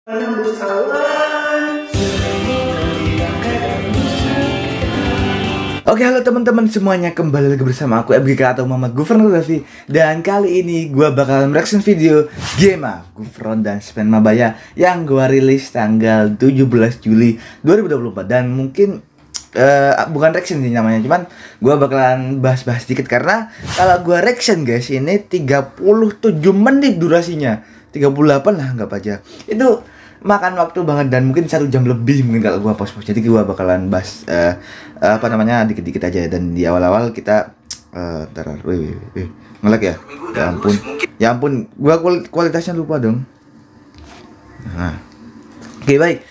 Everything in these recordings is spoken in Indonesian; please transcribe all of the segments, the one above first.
Oke, halo teman-teman semuanya, kembali lagi bersama aku FGK atau Muhammad Gufron Raffi. Dan kali ini gue bakalan reaction video game Gufron dan Sven Mabaya yang gue rilis tanggal 17 Juli 2024. Dan mungkin bukan reaction sih namanya, cuman gue bakalan bahas-bahas dikit karena kalau gue reaction guys, ini 37 menit durasinya, 38 lah anggap aja. Itu makan waktu banget dan mungkin 1 jam lebih mungkin kalau gua pause-pause. Jadi gua bakalan bahas dikit-dikit aja. Dan di awal-awal kita nge-lag ya. Ya ampun, gua kualitasnya lupa dong. Nah. Oke, baik.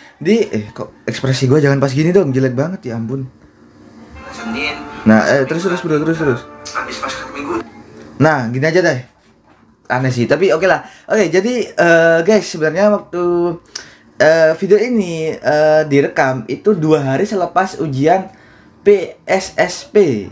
Kok ekspresi gua jangan pas gini dong, jelek banget ya ampun. Nah, terus bro, terus. Nah, gini aja deh. Aneh sih, tapi oke lah. Oke, jadi guys, sebenarnya waktu video ini direkam itu 2 hari selepas ujian PSSP.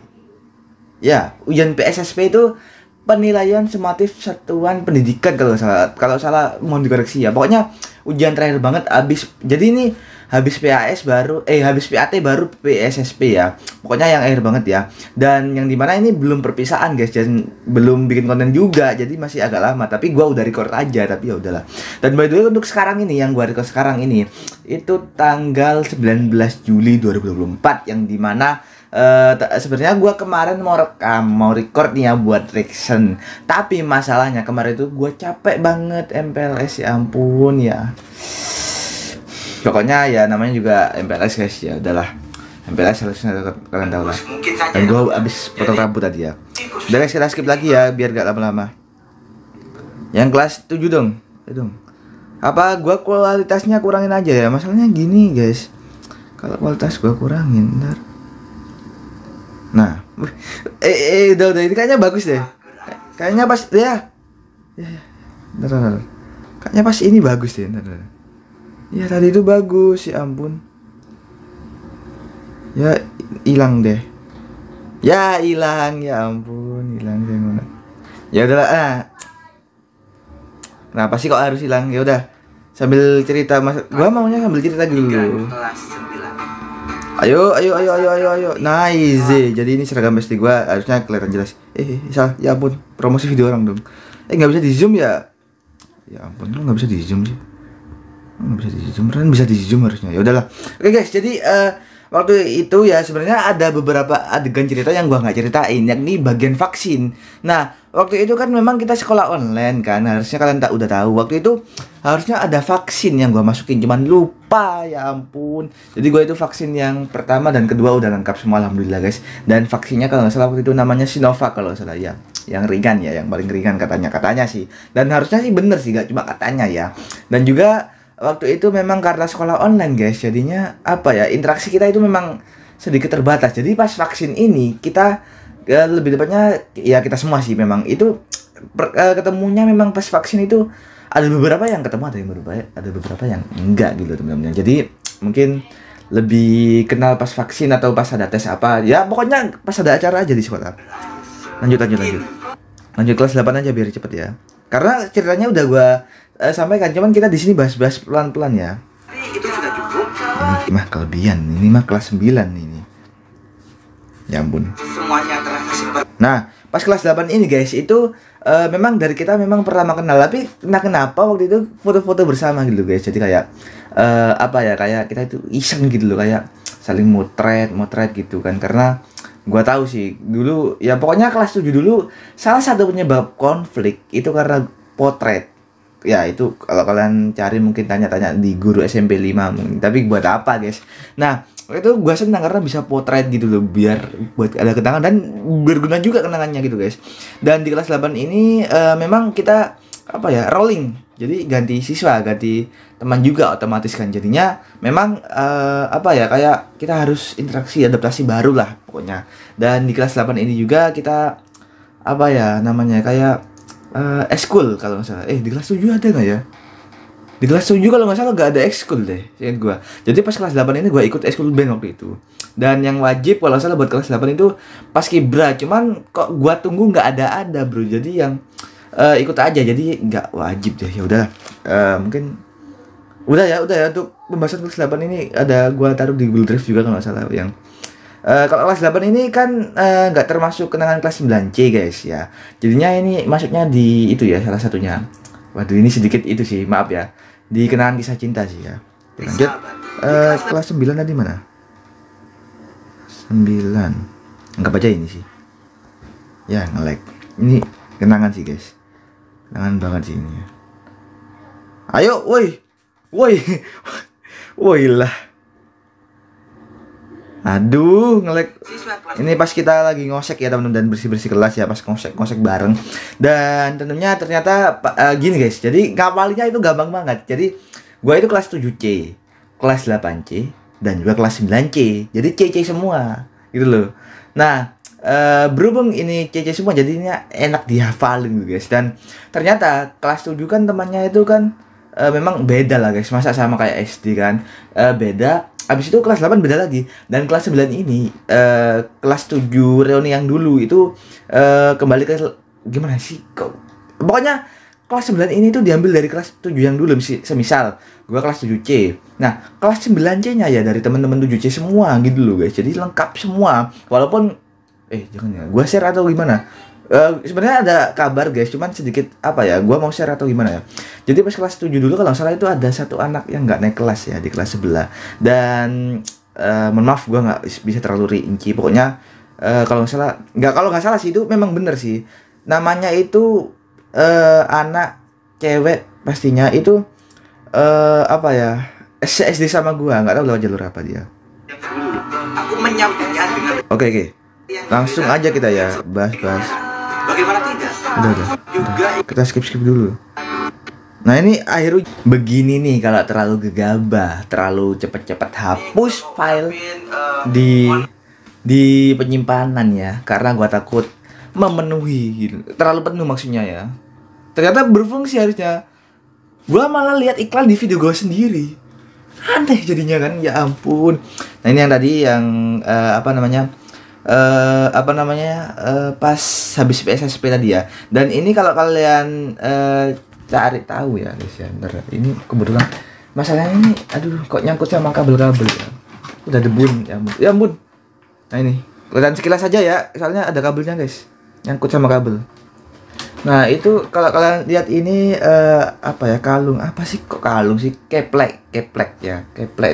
Ya, ujian PSSP itu penilaian sumatif satuan pendidikan kalau salah. Kalau salah mohon dikoreksi ya. Pokoknya ujian terakhir banget habis. Jadi ini habis PAS baru habis PAT baru PSSP ya. Pokoknya yang akhir banget ya. Dan yang dimana ini belum perpisahan guys, dan belum bikin konten juga. Jadi masih agak lama, tapi gua udah record aja, tapi ya udahlah. Dan by the way untuk sekarang ini yang gua record sekarang ini itu tanggal 19 Juli 2024 yang dimana sebenarnya gua kemarin mau record nih ya buat reaction. Tapi masalahnya kemarin itu gua capek banget MPLS, ya ampun ya. Pokoknya ya namanya juga MPLS guys, ya udahlah. MPLS harusnya kalian tahu lah. Dan gue abis potong rambut tadi ya. Udah guys, kita skip lagi ya biar gak lama-lama. Yang kelas 7 dong. Apa gua kualitasnya kurangin aja ya? Masalahnya gini guys. Kalau kualitas gua kurangin ntar. Nah, udah ini kayaknya bagus deh. Kayaknya pas ya. Bentar. Kayaknya pas ini bagus deh, bentar. Ya tadi itu bagus, ya ampun. Ya hilang deh. Ya hilang, ya ampun, hilang deh. Ya udahlah. Kenapa sih kok harus hilang? Ya udah. Sambil cerita Mas, gua maunya sambil cerita dulu. Ayo. Nice. Jadi ini seragam pasti gua harusnya kelihatan jelas. Salah. Ya ampun, promosi video orang dong. Nggak bisa di zoom ya. Ya ampun, nggak bisa di zoom sih. Bisa di zoom harusnya. Ya udahlah. Oke guys, jadi waktu itu ya sebenarnya ada beberapa adegan cerita yang gua nggak ceritain, yakni bagian vaksin. Nah, waktu itu kan memang kita sekolah online kan, harusnya kalian udah tahu. Waktu itu harusnya ada vaksin yang gua masukin, cuman lupa, ya ampun. Jadi gua itu vaksin yang pertama dan kedua udah lengkap semua alhamdulillah guys. Dan vaksinnya kalau nggak salah waktu itu namanya Sinovac kalau nggak salah ya. Yang ringan ya, yang paling ringan katanya sih. Dan harusnya sih bener sih, gak cuma katanya ya. Dan juga waktu itu memang karena sekolah online guys, jadinya interaksi kita itu memang sedikit terbatas. Jadi pas vaksin ini kita lebih tepatnya ya kita semua sih memang itu ketemunya memang pas vaksin itu ada beberapa yang ketemu, ada beberapa yang enggak gitu teman-teman. Jadi mungkin lebih kenal pas vaksin atau pas ada tes apa ya, pokoknya pas ada acara aja di sekolah. Lanjut kelas 8 aja biar cepet ya. Karena ceritanya udah gua sampaikan, cuman kita di sini bahas pelan-pelan ya. Itu sudah cukup. Ini mah kelebihan, ini mah kelas 9 ini. Ya ampun. Semuanya telah tersebar. Nah, pas kelas 8 ini guys, itu memang dari kita memang pertama kenal, tapi kenapa waktu itu foto-foto bersama gitu guys. Jadi kayak kayak kita itu iseng gitu loh, kayak saling motret gitu kan. Karena gua tahu sih dulu ya, pokoknya kelas 7 dulu salah satu penyebab konflik itu karena potret. Ya itu kalau kalian cari mungkin tanya-tanya di guru SMP 5 mungkin. Tapi buat apa guys? Nah itu gua senang karena bisa potret gitu loh, biar buat ada kenangan dan berguna juga kenangannya gitu guys. Dan di kelas 8 ini memang kita rolling. Jadi ganti siswa, ganti teman juga otomatis kan. Jadinya memang kayak kita harus interaksi, adaptasi baru lah pokoknya. Dan di kelas 8 ini juga kita kayak ekskul kalau nggak salah. Di kelas 7 ada nggak ya? Di kelas 7 kalau nggak salah nggak ada ekskul deh, ingat gue. Jadi pas kelas 8 ini gue ikut ekskul band waktu itu. Dan yang wajib kalau nggak salah buat kelas 8 itu paskibra. Cuman kok gue tunggu nggak ada bro. Jadi yang ikut aja, jadi nggak wajib deh. Ya udah, mungkin Udah ya untuk pembahasan kelas 8 ini ada gua taruh di Google Drive juga kalau nggak salah yang kalau kelas 8 ini kan nggak termasuk kenangan kelas 9C guys ya. Jadinya ini masuknya di itu ya salah satunya. Waduh ini sedikit itu sih, maaf ya. Di kenangan kisah cinta sih ya. Lanjut kelas 9 tadi mana? 9. Anggap aja ini sih. Ya, nge-lag. Ini kenangan sih, guys. Kenangan banget sih ini ya. Ayo, woi. Woi. Woi lah. Aduh, nge-lag. Ini pas kita lagi ngosek ya teman-teman dan bersih-bersih kelas ya, pas ngosek bareng. Dan tentunya ternyata gini guys. Jadi ngapalnya itu gampang banget. Jadi gua itu kelas 7C, kelas 8C dan juga kelas 9C. Jadi C semua gitu loh. Nah, berhubung ini C semua jadinya enak dihafalin guys. Dan ternyata kelas 7 kan temannya itu kan memang beda lah guys. Masa sama kayak SD kan, beda. Abis itu kelas 8 beda lagi. Dan kelas 9 ini kelas 7 reuni yang dulu itu kembali ke gimana sih kok. Pokoknya kelas 9 ini tuh diambil dari kelas 7 yang dulu. Semisal gua kelas 7C. Nah, kelas 9C-nya ya dari teman-teman 7C semua gitu loh guys. Jadi lengkap semua. Walaupun jangan ya. Gua share atau gimana? Sebenarnya ada kabar guys, cuman sedikit apa ya, gua mau share atau gimana ya. Jadi pas kelas 7 dulu kalau salah itu ada satu anak yang nggak naik kelas ya di kelas sebelah. Dan mohon maaf gua nggak bisa terlalu rinci. Pokoknya kalau nggak salah sih itu memang bener sih. Namanya itu anak cewek pastinya itu apa ya? SD sama gua, nggak tahu lewat jalur apa dia. Aku menyampaikan dengan Oke. Langsung aja kita ya bahas. bagaimana tidak? Udah. Kita skip dulu. Nah ini akhirnya begini nih kalau terlalu gegabah, terlalu cepet-cepet hapus file di penyimpanan ya, karena gua takut memenuhi gitu. Terlalu penuh maksudnya ya. Ternyata berfungsi harusnya. Gua malah lihat iklan di video gua sendiri. Aneh jadinya kan, ya ampun. Nah ini yang tadi yang pas habis PSSP tadi ya. Dan ini kalau kalian cari tahu ya guys ya. Bentar, ini kebetulan masalahnya ini kok nyangkut sama kabel-kabel ya. Udah debun ya ampun. Nah ini kalian sekilas saja ya, soalnya ada kabelnya guys. Nyangkut sama kabel. Nah itu kalau kalian lihat ini kalung apa sih, kok kalung sih, keplek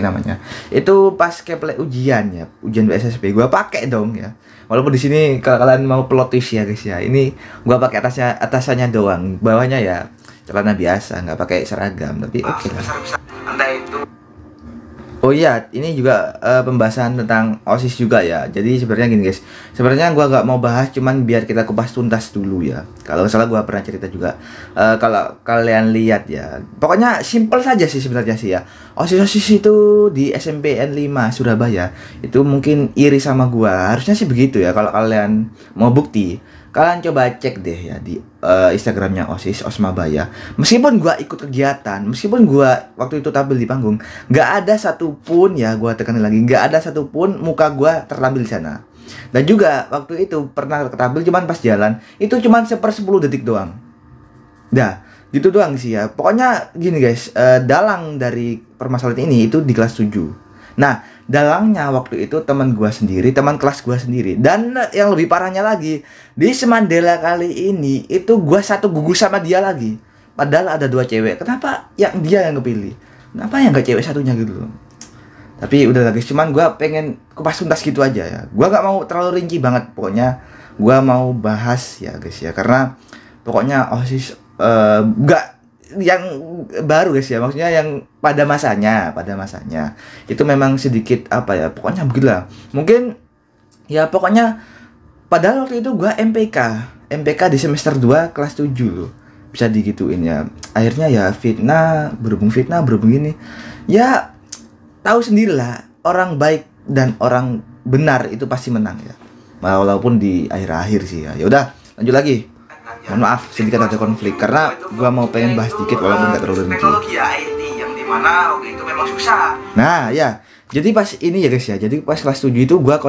namanya. Itu pas keplek ujian PSSP gua pakai dong ya. Walaupun di sini kalau kalian mau plot twist ya guys ya, ini gua pakai atasannya doang, bawahnya ya celana biasa, nggak pakai seragam, tapi oke lah. Oh iya, ini juga pembahasan tentang OSIS juga ya. Jadi sebenarnya gini guys, sebenarnya gua nggak mau bahas, cuman biar kita kupas tuntas dulu ya. Kalau salah gua pernah cerita juga. Kalau kalian lihat ya, pokoknya simple saja sih sebenarnya sih ya. OSIS itu di SMPN 5 Surabaya itu mungkin iri sama gua. Harusnya sih begitu ya. Kalau kalian mau bukti, kalian coba cek deh ya di Instagramnya OSIS Osmabaya. Meskipun gua ikut kegiatan, meskipun gua waktu itu tampil di panggung, nggak ada satupun ya, gua tekanin lagi, nggak ada satupun muka gua tertampil di sana. Dan juga waktu itu pernah tampil cuman pas jalan, itu cuman 1/10 detik doang. Dah, gitu doang sih ya. Pokoknya gini guys, dalang dari permasalahan ini itu di kelas 7. Nah, dalangnya waktu itu teman kelas gua sendiri. Dan yang lebih parahnya lagi, di Semandela kali ini itu gua satu gugus sama dia lagi. Padahal ada 2 cewek. Kenapa yang dia yang kepilih? Kenapa yang gak cewek satunya gitu loh? Tapi udah guys, cuman gua pengen kupas tuntas gitu aja ya. Gua gak mau terlalu rinci banget. Pokoknya gua mau bahas ya guys ya, karena pokoknya OSIS gak yang baru guys ya, maksudnya yang pada masanya itu memang sedikit apa ya, pokoknya begitulah. Mungkin ya pokoknya padahal waktu itu gua MPK di semester 2 kelas 7 loh, bisa digituin ya. Akhirnya ya fitnah berhubung ini ya, tahu sendirilah, orang baik dan orang benar itu pasti menang ya, walaupun di akhir-akhir sih ya. Ya udah lanjut lagi. Mohon maaf sedikit ada konflik karena gua mau pengen bahas dikit walaupun gak terlalu rinci. Teknologi IT yang dimana waktu itu memang susah. Nah ya, jadi pas ini ya guys ya, jadi pas kelas 7 itu gua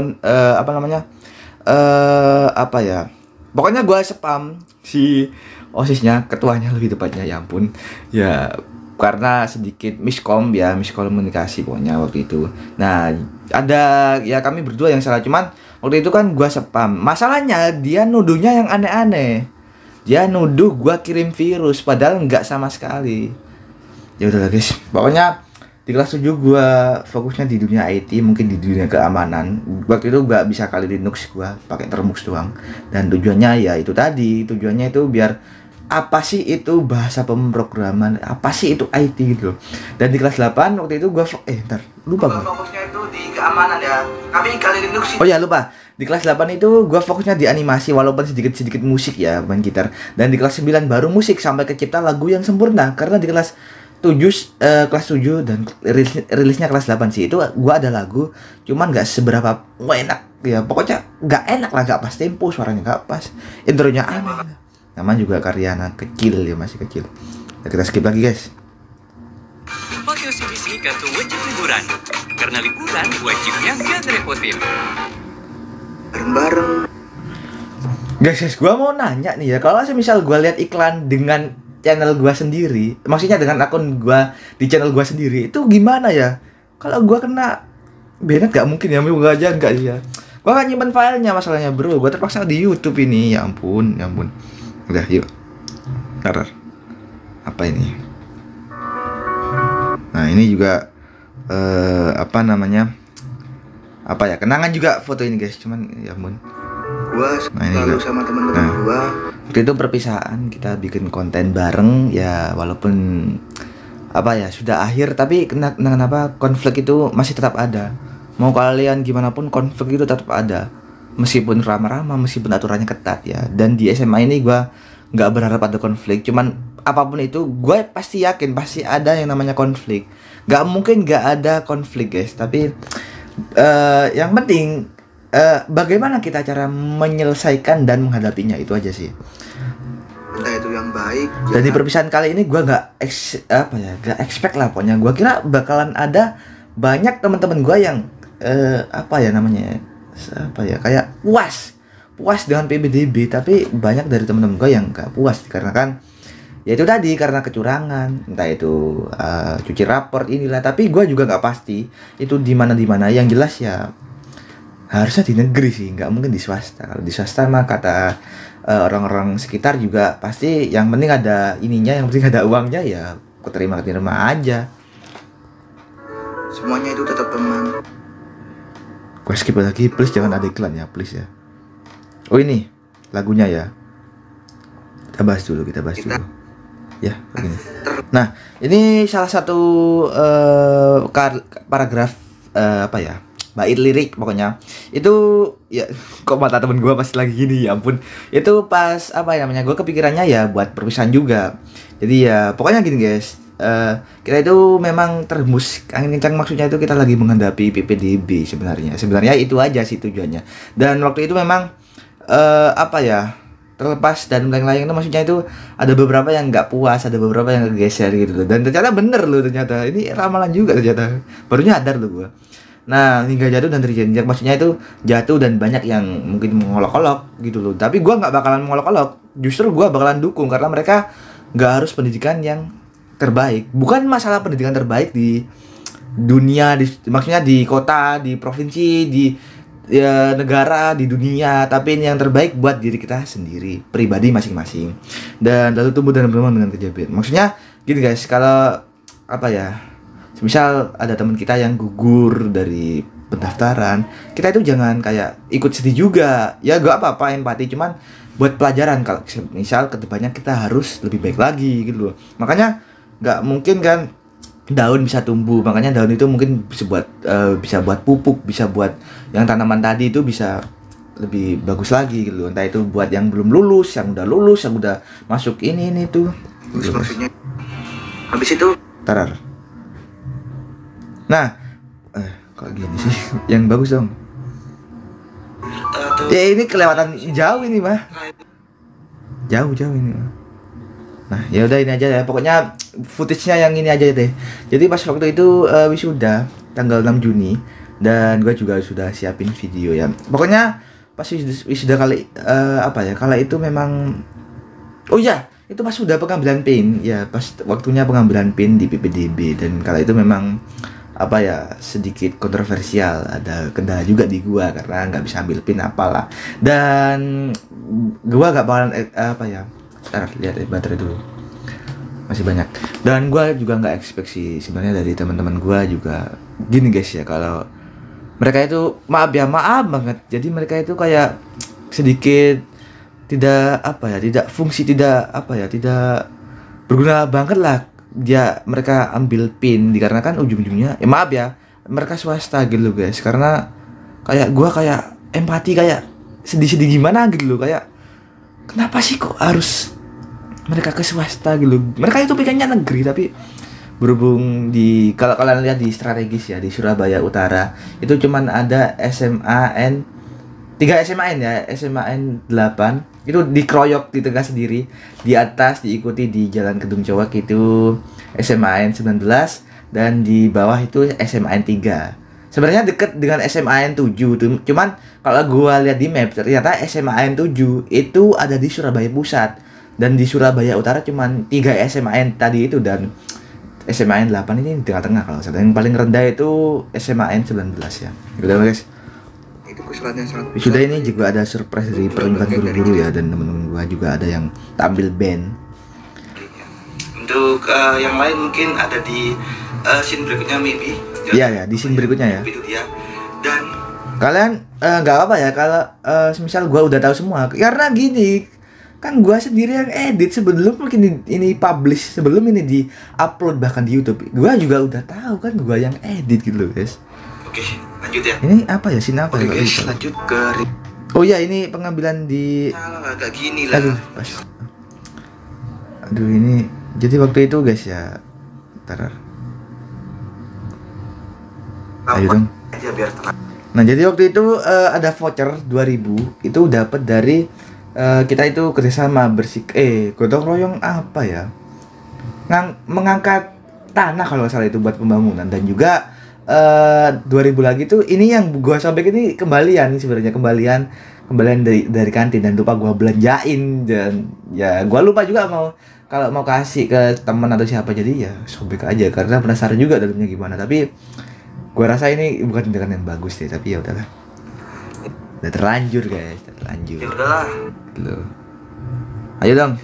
pokoknya gua spam si OSISnya, ketuanya lebih tepatnya, ya ampun ya. karena sedikit miskomunikasi pokoknya waktu itu. Nah, ada ya kami berdua yang salah, cuman waktu itu kan gua spam. Masalahnya dia nuduhnya yang aneh-aneh. Dia nuduh gua kirim virus padahal nggak sama sekali. Ya udahlah guys, pokoknya di kelas 7 gua fokusnya di dunia IT, mungkin di dunia keamanan. Waktu itu gak bisa kali Linux, gua pakai Termux doang. Dan tujuannya ya itu tadi, tujuannya itu biar apa sih itu bahasa pemrograman, apa sih itu IT gitu. Dan di kelas 8 waktu itu gua lupa gua. Fokusnya itu di keamanan ya. Tapi kali Linux Oh ya lupa. Di kelas 8 itu gua fokusnya di animasi walaupun sedikit-sedikit musik ya, main gitar. Dan di kelas 9 baru musik sampai kecipta lagu yang sempurna karena di kelas 7 dan rilisnya kelas 8 sih. Itu gua ada lagu cuman nggak seberapa enak ya. Pokoknya nggak enak lah, nggak pas tempo, suaranya nggak pas. Intronya aneh. Namanya juga karya anak kecil ya, masih kecil. Nah, kita skip lagi guys. Pakai OCBC kartu wajib liburan. Karena liburan wajibnya nggak ngerepotin. bareng-bareng. Guys, gua mau nanya nih ya, kalau misal gua lihat iklan dengan channel gua sendiri, maksudnya dengan akun gua di channel gua sendiri, itu gimana ya? Kalau gua kena banned gak mungkin ya, moga aja enggak sih ya. Gua kan nyimpen filenya masalahnya bro, gua terpaksa di YouTube ini, ya ampun, ya ampun. Udah yuk, ntar apa ini? Nah ini juga apa namanya? Apa ya? Kenangan juga foto ini guys, cuman ya ampun. Gua selalu sama teman-teman gua. Waktu itu perpisahan, kita bikin konten bareng ya, walaupun apa ya sudah akhir, tapi kenapa konflik itu masih tetap ada. Mau kalian gimana pun konflik itu tetap ada, meskipun ramah-ramah, meskipun aturannya ketat ya. Dan di SMA ini gua nggak berharap ada konflik, cuman apapun itu gue pasti yakin pasti ada yang namanya konflik. Nggak mungkin nggak ada konflik guys, tapi yang penting bagaimana kita cara menyelesaikan dan menghadapinya, itu aja sih. Entah itu yang baik. Dan di perpisahan kali ini gue nggak expect lah pokoknya. Gue kira bakalan ada banyak teman-teman gue yang kayak puas dengan PBDB, tapi banyak dari teman-teman gue yang nggak puas karena kan ya itu tadi, karena kecurangan, entah itu cuci raport inilah. Tapi gue juga nggak pasti itu di mana. Yang jelas ya harusnya di negeri sih, nggak mungkin di swasta. Kalau di swasta mah kata orang-orang sekitar juga pasti yang penting ada ininya, yang penting ada uangnya, ya keterima aja. Semuanya itu tetap teman. Gue skip lagi, please jangan ada iklan ya, please ya. Oh ini lagunya ya, kita bahas dulu. Ya begini. Nah ini salah satu paragraf bait lirik pokoknya itu ya. Kok mata temen gue pas lagi gini, ya ampun. Itu pas gue kepikirannya ya buat perpisahan juga. Jadi ya pokoknya gini guys, kita itu memang terhembus angin kencang, maksudnya itu kita lagi menghadapi PPDB sebenarnya itu aja sih tujuannya. Dan waktu itu memang terlepas dan lain-lain itu, maksudnya itu ada beberapa yang nggak puas, ada beberapa yang kegeser gitu loh. Dan ternyata bener loh, ternyata ini ramalan juga ternyata, baru nyadar loh gue. Nah hingga jatuh dan terjadi, maksudnya itu jatuh dan banyak yang mungkin mengolok-olok gitu loh. Tapi gue nggak bakalan mengolok-olok, justru gue bakalan dukung karena mereka nggak harus pendidikan yang terbaik. Bukan masalah pendidikan terbaik di dunia, maksudnya di kota, di provinsi, di negara, di dunia, tapi ini yang terbaik buat diri kita sendiri, pribadi masing-masing, dan lalu tumbuh dan berkembang dengan kejabat. Maksudnya gini guys, kalau misal ada teman kita yang gugur dari pendaftaran, kita itu jangan kayak ikut sedih juga ya, gak apa-apa, empati, cuman buat pelajaran kalau misal kedepannya kita harus lebih baik lagi gitu loh. Makanya nggak mungkin kan daun bisa tumbuh, makanya daun itu mungkin bisa buat pupuk, bisa buat yang tanaman tadi itu bisa lebih bagus lagi gitu. Entah itu buat yang belum lulus, yang udah lulus, yang udah masuk ini tuh gitu. Maksudnya habis itu tarar. Nah kok gini sih yang bagus dong. Ya ini kelewatan jauh ini mah, jauh ini mah. Nah ya udah ini aja ya, pokoknya footage-nya yang ini aja deh. Jadi pas waktu itu wisuda tanggal 6 Juni, dan gue juga sudah siapin video ya. Pokoknya pas wisuda kali kala itu memang, oh iya itu pas sudah pengambilan PIN ya, pas waktunya pengambilan PIN di PPDB. Dan kala itu memang apa ya, sedikit kontroversial, ada kendala juga di gua karena nggak bisa ambil PIN apalah. Dan gua gak bakalan apa ya, ntar lihat baterai dulu, masih banyak. Dan gua juga nggak ekspektasi sebenarnya dari teman-teman gua juga gini guys ya, kalau mereka itu maaf banget, jadi mereka itu kayak sedikit tidak apa ya, tidak fungsi, tidak apa ya, tidak berguna banget lah dia mereka ambil PIN, dikarenakan ujung-ujungnya ya maaf ya, mereka swasta gitu loh guys. Karena kayak gua kayak empati, kayak sedih-sedih gimana gitu loh, kayak kenapa sih kok harus mereka ke swasta gitu. Mereka itu pengennya negeri, tapi berhubung di, kalau kalian lihat di strategis ya, di Surabaya Utara itu cuman ada SMAN 3 SMAN ya, SMAN 8 itu dikeroyok di tengah sendiri. Di atas diikuti di Jalan Kedung Coak itu SMAN 19, dan di bawah itu SMAN 3. Sebenarnya deket dengan SMAN 7 tuh. Cuman kalau gua lihat di map ternyata SMAN 7 itu ada di Surabaya Pusat, dan di Surabaya Utara cuman 3 SMAN tadi itu, dan SMAN 8 ini di tengah-tengah kalau salah. Yang paling rendah itu SMAN 19 ya. Gitu guys. Itu kesalahan yang sangat Sudah ini juga ada surprise dari pertunjukan guru-guru ya, dan temen-temen gua juga ada yang tampil band. Untuk yang lain mungkin ada di scene berikutnya maybe. Iya ya, di scene berikutnya ya. Itu dia. Dan Kalian nggak apa ya kalau semisal gua udah tahu semua, karena gini kan gua sendiri yang edit sebelum mungkin ini publish, sebelum ini di upload bahkan di YouTube. Gua juga udah tahu kan, gua yang edit gitu loh guys. oke, lanjut ya. Ini apa ya, scene apa Oke ya? guys, Lupa. lanjut ke Oh ya, ini pengambilan di salah agak gini lah. aduh pas. Aduh ini jadi waktu itu guys ya. Ntar. Ayo dong. Aja biar tenang. Nah, jadi waktu itu ada voucher 2000 itu dapat dari kita itu kerjasama gotong royong apa ya, mengangkat tanah kalau nggak salah itu buat pembangunan. Dan juga 2000 lagi tuh ini yang gua sobek ini kembalian sebenarnya, kembalian dari kantin, dan lupa gua belanjain. Dan ya gua lupa juga kalau mau kasih ke teman atau siapa, jadi ya sobek aja karena penasaran juga dalamnya gimana. Tapi gua rasa ini bukan tindakan yang bagus deh, tapi ya udahlah. Udah terlanjur guys, terlanjur. Ya udahlah. Loh. Ayo dong.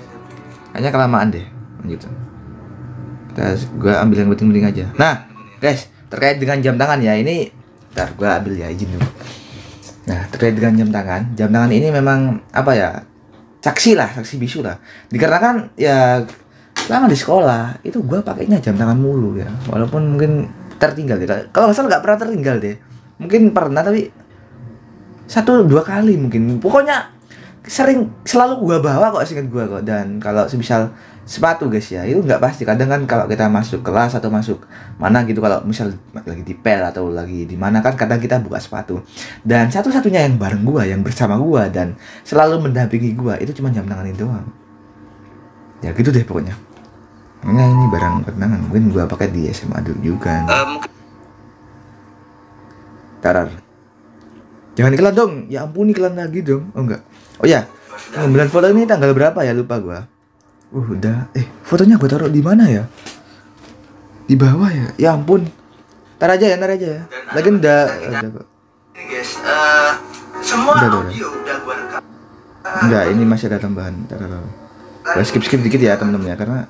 Kayaknya kelamaan deh. Lanjut. Gua ambil yang penting-penting aja. Nah, guys, terkait dengan jam tangan ya, ini ntar gua ambil ya, izin dulu. Nah, terkait dengan jam tangan ini memang apa ya? Saksi bisu lah. Dikarenakan ya selama di sekolah itu gua pakainya jam tangan mulu ya. Walaupun mungkin tertinggal deh. Kalau nggak salah nggak pernah tertinggal deh. Mungkin pernah tapi 1-2 kali mungkin. Pokoknya selalu gua bawa kok, seingat gua kok. Dan kalau semisal sepatu guys ya, itu nggak pasti. Kadang kan kalau kita masuk kelas atau masuk mana gitu, kalau misal lagi di pel atau lagi di mana kan kadang kita buka sepatu. Dan satu-satunya yang bareng gua, yang bersama gua dan selalu mendampingi gua itu cuma jam tangan itu doang. Ya gitu deh pokoknya. Ini barang kenangan, mungkin gua pakai di SMA dulu juga. Tarar. Jangan iklan dong. Ya ampun, iklan lagi dong. Oh enggak. Oh ya. Pengambilan foto ini tanggal berapa ya? Lupa gua. Udah. Fotonya gua taruh di mana ya? Di bawah ya. Ya ampun. Ntar aja ya. Lagi udah kok. Ini guys, semua Udah. audio udah gua rekam. Enggak, ini masih ada tambahan. Gua skip dikit ya temen-temen ya, karena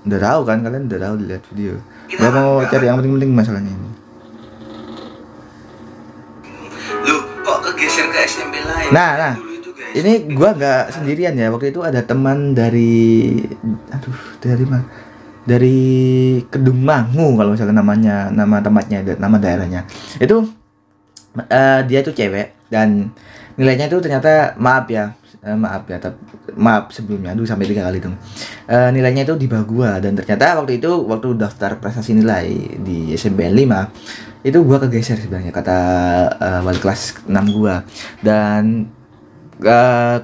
udah tahu kan, kalian udah tahu lihat video. Gua mau cari yang penting-penting masalahnya ini. Lu kok kegeser ke SMP lain? Nah. Dulu itu, guys. Ini gua nggak sendirian ya. Waktu itu ada teman dari dari mana? Dari Kedung Mangu kalau misalnya namanya, nama tempatnya, nama daerahnya. Itu dia tuh cewek dan nilainya itu ternyata maaf sebelumnya, sampai 3 kali tuh. Nilainya itu di bawah gua, dan ternyata waktu daftar prestasi nilai di SMPN 5 itu gua kegeser sebenarnya, kata wali kelas 6 gua. Dan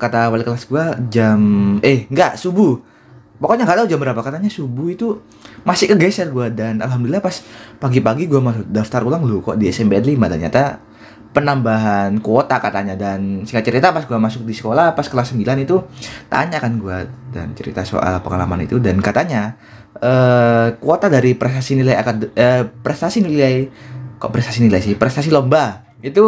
kata wali kelas gua subuh. Pokoknya nggak tahu jam berapa, katanya subuh itu masih kegeser gua. Dan alhamdulillah pas pagi-pagi gua mau daftar ulang, kok di SMPN 5 ternyata penambahan kuota katanya. Dan singkat cerita pas gue masuk di sekolah pas kelas 9 itu tanya kan gue dan cerita soal pengalaman itu, dan katanya kuota dari prestasi lomba itu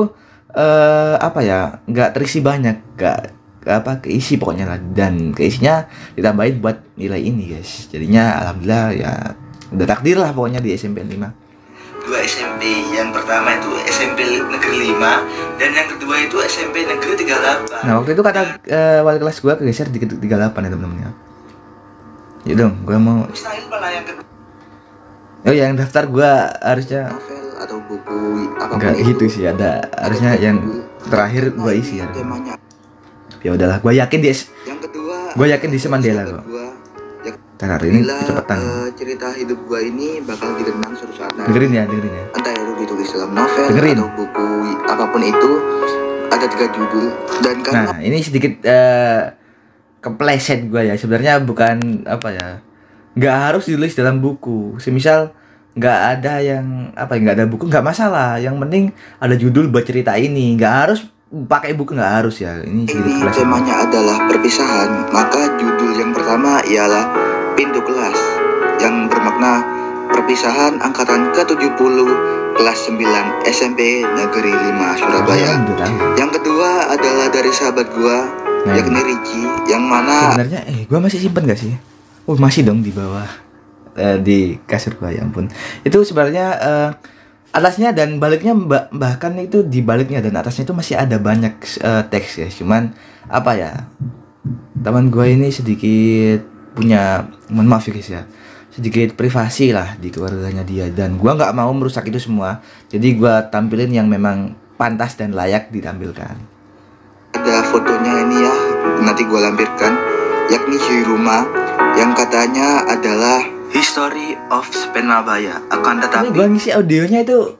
apa ya, nggak terisi banyak, nggak apa keisi pokoknya lah, dan keisinya ditambahin buat nilai ini guys. Jadinya alhamdulillah ya udah takdir lah pokoknya di SMP 5. Dua SMP, yang pertama itu SMP Negeri 5 dan yang kedua itu SMP Negeri 38. Nah waktu itu kata wali kelas gue kegeser di 38 ya teman-teman ya. Ya dong, gue mau. Mustahil malah yang kedua. Oh ya, yang daftar gue harusnya Novel atau buku apapun nggak itu. gitu sih, ada harusnya yang terakhir gue isi ya. Temanya. Ya udahlah, gue yakin Yang kedua, gue yakin di Semandela kok. Karena hari ini kecepatan. Cerita hidup gua ini bakal dikenang suatu saat nanti. Dengerin ya. Entah itu ditulis dalam novel Dengerin. atau buku apapun itu, ada 3 judul dan karena Nah ini sedikit kepleset gue ya, sebenarnya bukan apa ya, nggak harus ditulis dalam buku. Semisal nggak ada yang apa, nggak ada buku nggak masalah, yang penting ada judul buat cerita ini, nggak harus pakai buku, nggak harus ya. Ini sedikit ini kepleset. temanya adalah perpisahan, maka judul yang pertama ialah Pintu Kelas yang bermakna perpisahan angkatan ke-70 kelas 9 SMP Negeri 5 Surabaya. Yang kedua adalah dari sahabat gua, yakni Ricci, yang mana sebenarnya gue masih simpen gak sih? Oh masih dong, di bawah di kasur gue, ya ampun. Itu sebenarnya atasnya dan baliknya bahkan itu di baliknya dan atasnya itu masih ada banyak teks ya. Cuman apa ya, teman gue ini sedikit punya, mohon maaf ya guys ya, sedikit privasi lah di keluarganya dia, dan gue nggak mau merusak itu semua. Jadi gue tampilin yang memang pantas dan layak ditampilkan. ada fotonya ini ya, nanti gua lampirkan, yakni Hiruma yang katanya adalah History of Spenabaya. Akan Ini tetapi gue ngisi audionya itu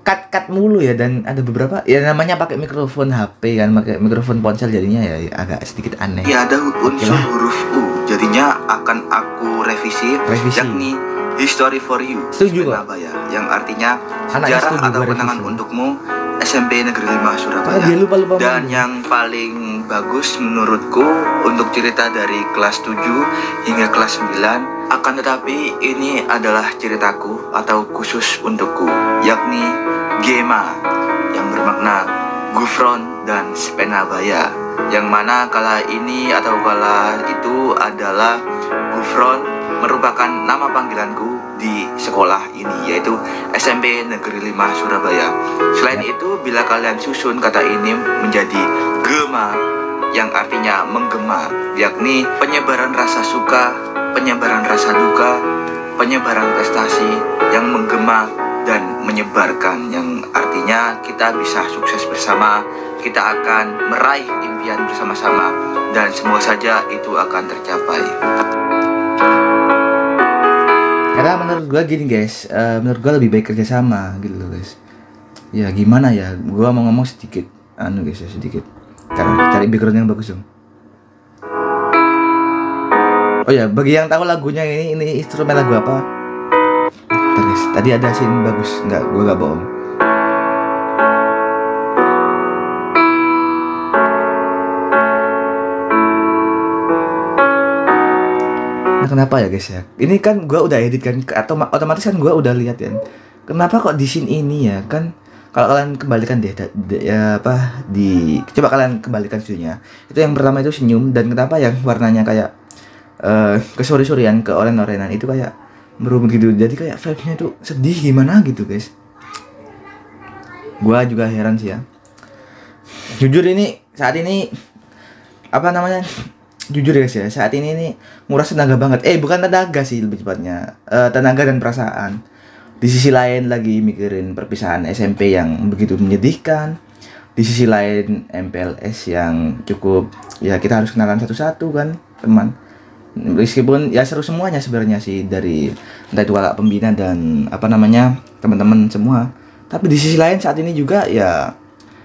cut mulu ya, dan ada beberapa ya namanya pakai mikrofon HP kan, pakai mikrofon ponsel, jadinya ya agak sedikit aneh. ya ada unsur huruf U, jadinya akan aku revisi. Yakni History for You Setuju, Spenabaya, yang artinya Anaknya sejarah setuju, atau gua kenangan revisi. untukmu SMP Negeri 5 Surabaya. Karena dia lupa Dan mulu. yang paling bagus menurutku untuk cerita dari kelas 7 hingga kelas 9. Akan tetapi ini adalah ceritaku atau khusus untukku, yakni Gema, yang bermakna Gufron dan Spenabaya, yang mana kala ini atau kala itu adalah Gufron merupakan nama panggilanku di sekolah ini, yaitu SMP Negeri 5 Surabaya. Selain itu, bila kalian susun kata ini menjadi Gema, yang artinya menggema, yakni penyebaran rasa suka, penyebaran rasa duka, penyebaran prestasi yang menggema dan menyebarkan, yang artinya kita bisa sukses bersama, kita akan meraih impian bersama-sama, dan semoga saja itu akan tercapai. Karena menurut gue gini guys, menurut gue lebih baik kerjasama gitu loh guys. Ya gimana ya, gue mau ngomong sedikit guys ya, sedikit cari background yang bagus dong. Oh ya, bagi yang tahu lagunya ini instrumen lagu apa? Bentar guys, tadi ada scene bagus, gue gak bohong. Nah, kenapa ya guys ya? Ini kan gue udah edit kan, atau otomatis kan gue udah lihat kan. Kenapa kok di scene ini ya kan? Kalau kalian kembalikan deh, coba kalian kembalikan videonya. Itu yang pertama itu senyum, dan kenapa yang warnanya kayak kesori-sorian, ke oren-orenan itu kayak merumut gitu. Jadi kayak vibe-nya itu sedih gimana gitu guys. Gua juga heran sih ya. Jujur ini saat ini apa namanya? Jujur guys ya, saat ini nih nguras tenaga banget. Bukan tenaga sih lebih cepatnya. Tenaga dan perasaan. Di sisi lain lagi mikirin perpisahan SMP yang begitu menyedihkan. Di sisi lain MPLS yang cukup, ya kita harus kenalan satu-satu kan teman. Meskipun ya seru semuanya sebenarnya sih, dari entah itu kakak pembina dan apa namanya teman-teman semua. Tapi di sisi lain saat ini juga ya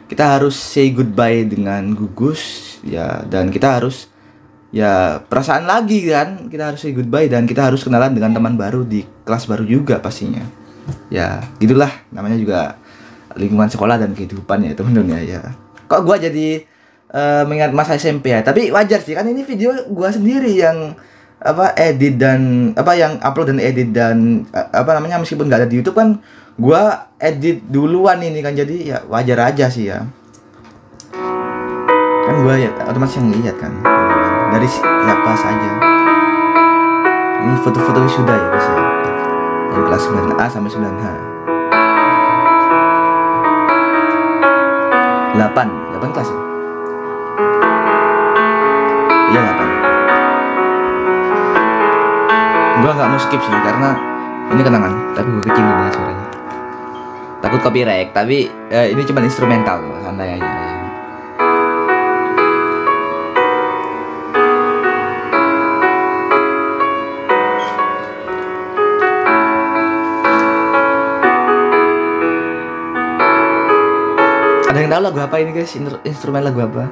kita harus say goodbye dengan gugus ya, dan kita harus ya perasaan lagi kan, kita harus say goodbye dan kita harus kenalan dengan teman baru di kelas baru juga pastinya. Ya gitulah, namanya juga lingkungan sekolah dan kehidupan ya temen-temen ya. Kok gua jadi mengingat masa SMP ya, tapi wajar sih kan ini video gua sendiri yang edit dan yang upload dan edit dan meskipun nggak ada di YouTube kan gua edit duluan ini kan, jadi ya wajar aja sih ya. Kan gua ya otomatis yang lihat kan dari siapa saja. Ini foto-foto wisuda ya guys ya, dari kelas 9A sampai 9H. 8 kelas ya? Iya 8. Gua nggak mau skip sih karena ini kenangan, tapi gue kecilin ya suaranya. Takut copyright, tapi ini cuma instrumental, santai aja. Ada yang tahu lagu apa ini guys? Instrumen lagu apa?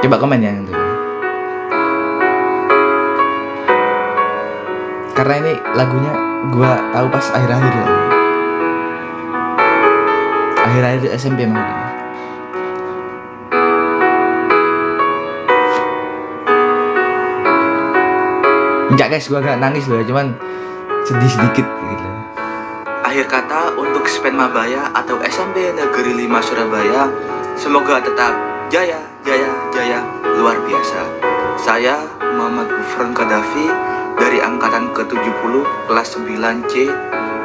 Coba komen ya yang itu. Karena ini lagunya gua tahu pas akhir-akhir ya. Akhir-akhir SMP maksudnya. Enggak guys, gua gak nangis loh, cuman sedih sedikit gitu. Akhir kata untuk Spen Mabaya atau SMP Negeri 5 Surabaya, semoga tetap jaya, jaya, jaya, luar biasa. Saya Muhammad Gufron Kadafi dari angkatan ke-70 kelas 9C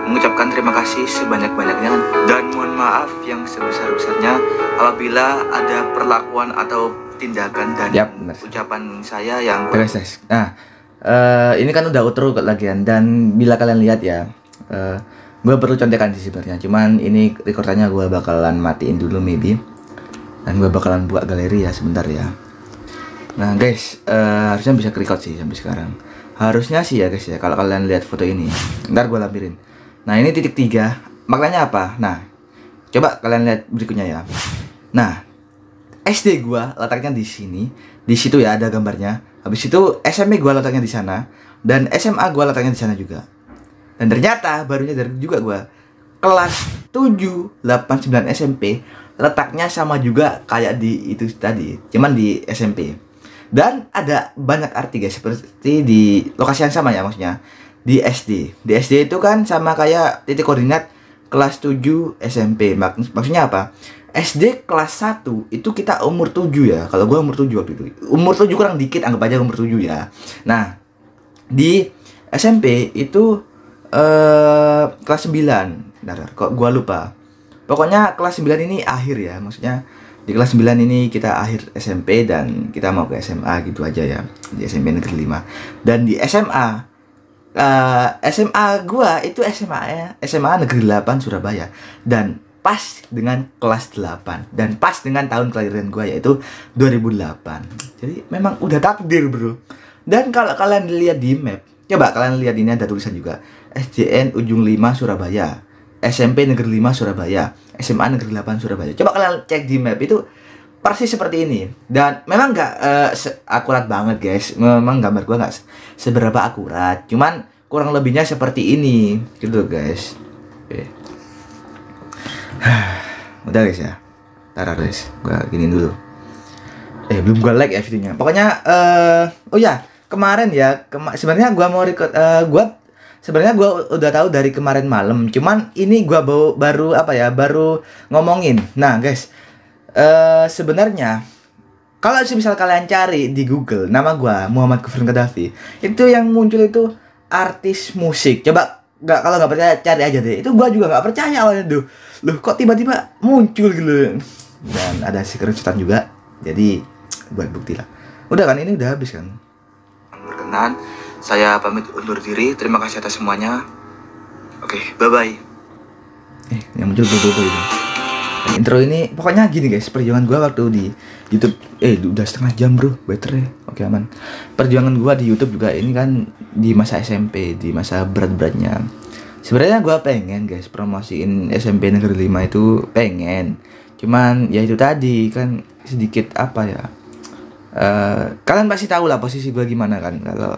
mengucapkan terima kasih sebanyak-banyaknya dan mohon maaf yang sebesar-besarnya apabila ada perlakuan atau tindakan dan ucapan saya yang Nah, ini kan udah outro lagian, dan bila kalian lihat ya, gue perlu contekan sih sebenarnya, cuman ini rekordannya gue bakalan matiin dulu maybe, dan gue bakalan buka galeri ya sebentar ya. Nah guys, harusnya bisa record sih sampai sekarang, harusnya sih ya guys ya. Kalau kalian lihat foto ini, ntar gue lampirin. Nah ini titik 3, maknanya apa? Nah coba kalian lihat berikutnya ya. Nah SD gue letaknya di sini, di situ ya ada gambarnya. Habis itu SMP gue letaknya di sana, dan SMA gue letaknya di sana juga. Dan ternyata barunya dari juga gue kelas 7, 8, 9 SMP letaknya sama juga kayak di itu tadi, cuman di SMP. Dan ada banyak arti guys, seperti di lokasi yang sama ya, maksudnya di SD. Di SD itu kan sama kayak titik koordinat kelas 7 SMP. Maksudnya apa? SD kelas 1 itu kita umur 7 ya. Kalau gue umur 7 waktu itu. Umur 7 kurang dikit, anggap aja umur 7 ya. Nah, di SMP itu kelas 9. Bentar, kok gua lupa. Pokoknya kelas 9 ini akhir ya. Maksudnya di kelas 9 ini kita akhir SMP dan kita mau ke SMA gitu aja ya. Di SMP Negeri 5. Dan di SMA SMA gua itu SMA Negeri 8 Surabaya. Dan pas dengan kelas 8 dan pas dengan tahun kelahiran gua yaitu 2008. Jadi memang udah takdir, bro. Dan kalau kalian lihat di map, coba kalian lihat, ini ada tulisan juga. SDN Ujung 5 Surabaya, SMP Negeri 5 Surabaya, SMA Negeri 8 Surabaya. Coba kalian cek di map, itu persis seperti ini. Dan memang nggak akurat banget guys. Memang gambar gua nggak seberapa akurat, cuman kurang lebihnya seperti ini gitu guys. Oke. Udah guys ya. Taruh guys, gua giniin dulu. Belum gua like ya videonya. Pokoknya oh ya, kemarin ya, sebenarnya gua mau record, sebenarnya gue udah tahu dari kemarin malam, cuman ini gue baru ngomongin. Nah guys, sebenarnya kalau misal kalian cari di Google nama gue Muhammad Gufron Kadafi, itu yang muncul itu artis musik. Coba kalau nggak percaya cari aja deh. Itu gue juga nggak percaya awalnya tuh. Loh kok tiba-tiba muncul gitu. Dan ada screenshotan juga. Jadi buat bukti lah. Udah kan, ini udah habis kan. Berkenan, saya pamit undur diri. Terima kasih atas semuanya. Oke, bye-bye. Yang muncul betul-betul itu. Dan intro ini pokoknya gini guys, perjuangan gue waktu di YouTube. Udah setengah jam bro, better ya. Oke aman. Perjuangan gue di YouTube juga ini kan di masa SMP, di masa berat-beratnya. Sebenarnya gue pengen guys promosiin SMP Negeri 5 itu pengen. Cuman ya itu tadi kan sedikit apa ya. Kalian pasti tahu lah posisi gue gimana kan. Kalau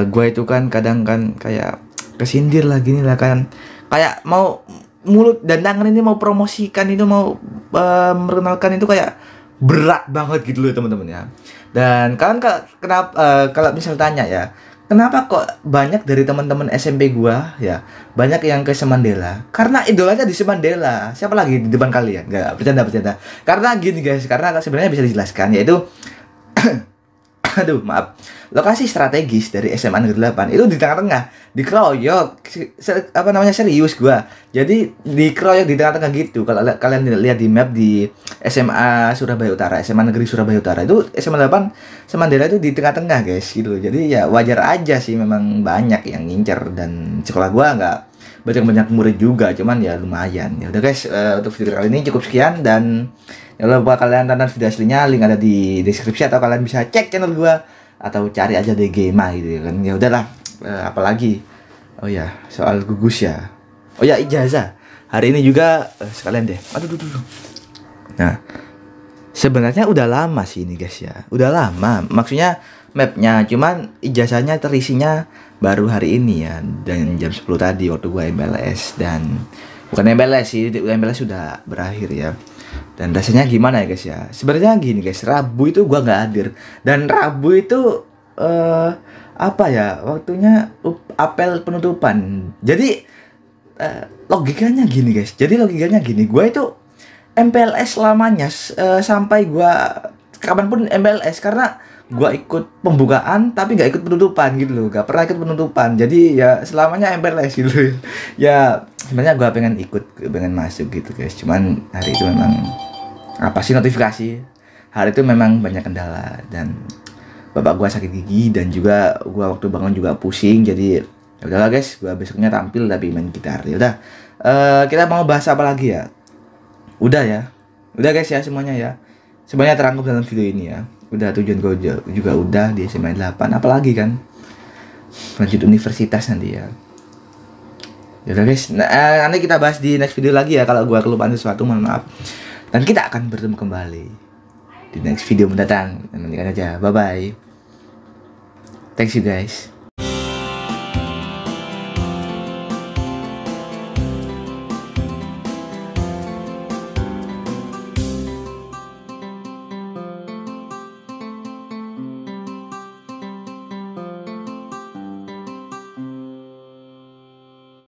gue itu kan kadang kan kayak kesindir lah gini lah kan, kayak mau mulut dan tangan ini mau promosikan itu, mau memperkenalkan itu kayak berat banget gitu loh teman-teman ya. Dan kalian kenapa kalau misal tanya ya, kenapa kok banyak dari teman-teman SMP gua ya banyak yang ke Semandela? Karena idolanya di Semandela. Siapa lagi di depan kalian? Enggak, bercanda. Karena gini guys, karena sebenarnya bisa dijelaskan, yaitu aduh maaf, lokasi strategis dari SMA Negeri 8 itu di tengah-tengah, dikeroyok, serius gua. Jadi dikeroyok di tengah-tengah gitu. Kalau kalian lihat di map di SMA Surabaya Utara, SMA Negeri Surabaya Utara, itu SMA 8 Semandela itu di tengah-tengah guys gitu. Jadi ya wajar aja sih, memang banyak yang ngincer, dan sekolah gua nggak banyak murid juga, cuman ya lumayan. Ya udah guys, untuk video kali ini cukup sekian, dan kalau lupa kalian tonton video aslinya, link ada di deskripsi, atau kalian bisa cek channel gua atau cari aja di Gema gitu kan. Ya udahlah, apalagi oh ya soal gugus ya. Oh ya ijazah. Hari ini juga sekalian deh. Aduh. Nah, sebenarnya udah lama sih ini guys ya. Udah lama. Maksudnya mapnya, cuman ijazahnya terisinya baru hari ini ya, dan jam 10 tadi waktu gua MPLS. Dan bukan MPLS sih, MPLS sudah berakhir ya. Dan rasanya gimana ya guys ya? Sebenarnya gini guys, Rabu itu gua nggak hadir, dan Rabu itu apa ya, waktunya apel penutupan. Jadi logikanya gini guys. Gua itu MPLS lamanya sampai gua kapanpun MPLS, karena gua ikut pembukaan tapi nggak ikut penutupan gitu loh. Gak pernah ikut penutupan. Jadi ya selamanya MPLS gitu. Ya sebenarnya gua pengen masuk gitu guys. Cuman hari itu memang notifikasi. Hari itu memang banyak kendala, dan bapak gua sakit gigi, dan juga gua waktu bangun juga pusing. Jadi ya udahlah guys, gua besoknya tampil tapi main gitar. Ya udah, kita mau bahas apa lagi ya? Udah guys ya semuanya terangkum dalam video ini ya. Udah tujuan gue juga udah di SMA 8, apalagi kan lanjut universitas nanti ya. Yaudah guys, nanti kita bahas di next video lagi ya. Kalau gue kelupaan sesuatu mohon maaf, dan kita akan bertemu kembali di next video mendatang. Nantikan aja, bye bye, thanks you guys.